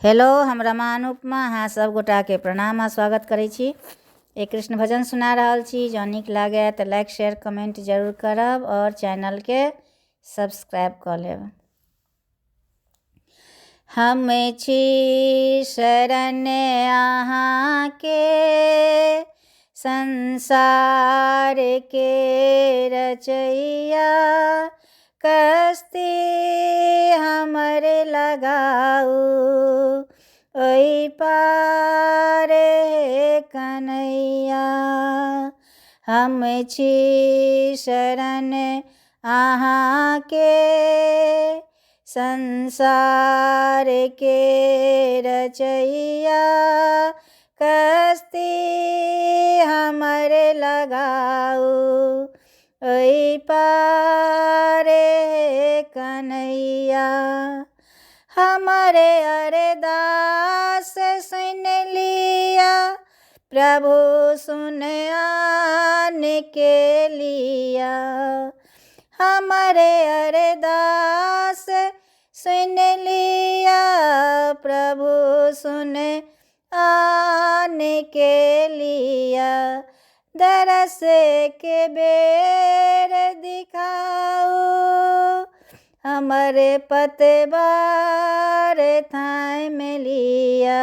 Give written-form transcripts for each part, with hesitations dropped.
Hello, हम रमा अनुपमा अहाँ सब गोटा के प्रणाम आ स्वागत करै छी। एक कृष्ण भजन सुना रहल छी। जँ नीक लागे तऽ लाइक शेयर कमेंट जरूर करब और चैनल के सब्सक्राइब कऽ लेब। हम छी शरण अहाँ के, संसार के रचैया। कस्ती हमरे लगाऊ ओई पारे कन्हैया। हम छी शरण अहाँ के, संसार के रचैया। कस्ती हमरे लगाऊ ओई पारे कन्हैया। हमारे अरदास सुन लिया प्रभु, सुन आन के लिया। हमारे अरदास सुन लिया प्रभु, सुन आन के लिया। दरस के बेर दिखाओ हमरे पतवार थाई में लिया।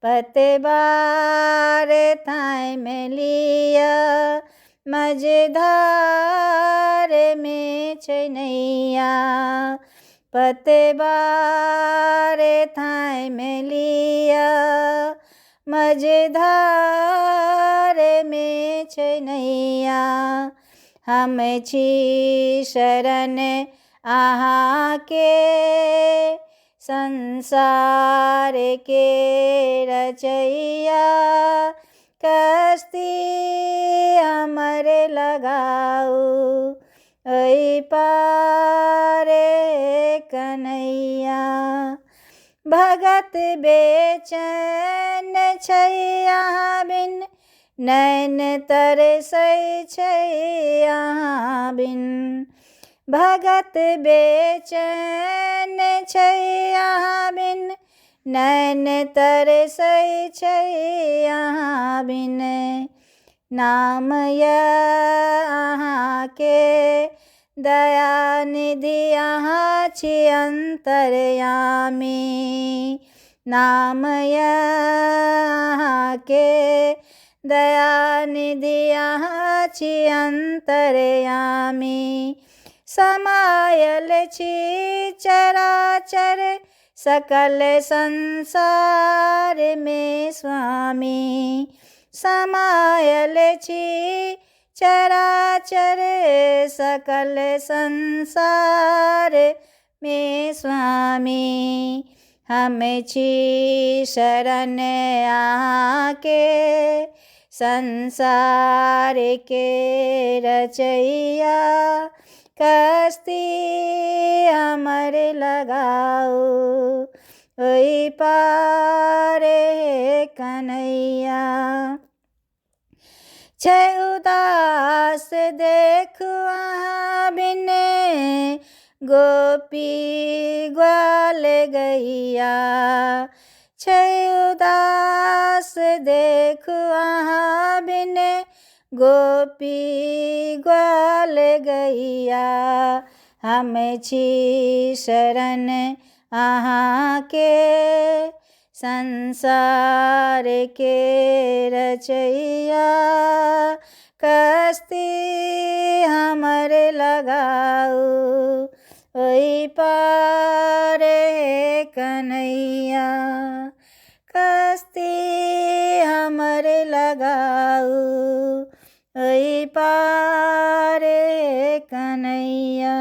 पतवार थाई में लिया, मझधार में छैनैया। पतवार थाई में लिया, मझधार में छैनैया। हम छी शरण अहाँ के, संसार के रचैया। कस्ती हमरे लगाऊ ओई पारे कन्हैया। भगत बेचैन छै अहाँ बिन, नैन तरसै छै अहाँ बिन। भगत बेचैन छै अहाँ बिन, नैन तरसै छै अहाँ बिन। नाम यऽ अहाँ के दया निधि, अहाँ छी अंतर्यामी। नाम यऽ अहाँ के दया निधि, अहाँ छी अंतर्यामी। समायल छी चराचर सकल संसार में स्वामी। समायल छी चराचर सकल संसार में स्वामी। हम छी शरण अहाँ के, संसार के रचैया। कस्ती हमरे लगाऊ ओई पारे कन्हैया। छै उदास देखू अहाँ बिन, गोपी ग्वाल गैया। छै उदास देखू अहाँ बिन, गोपी ग्वाल गैया। हम छी शरण अहाँ के, संसार के रचैया। कस्ती हमरे लगाऊ ओई पारे कन्हैया। कस्ती हमरे लगाऊ ओई पारे कन्हैया।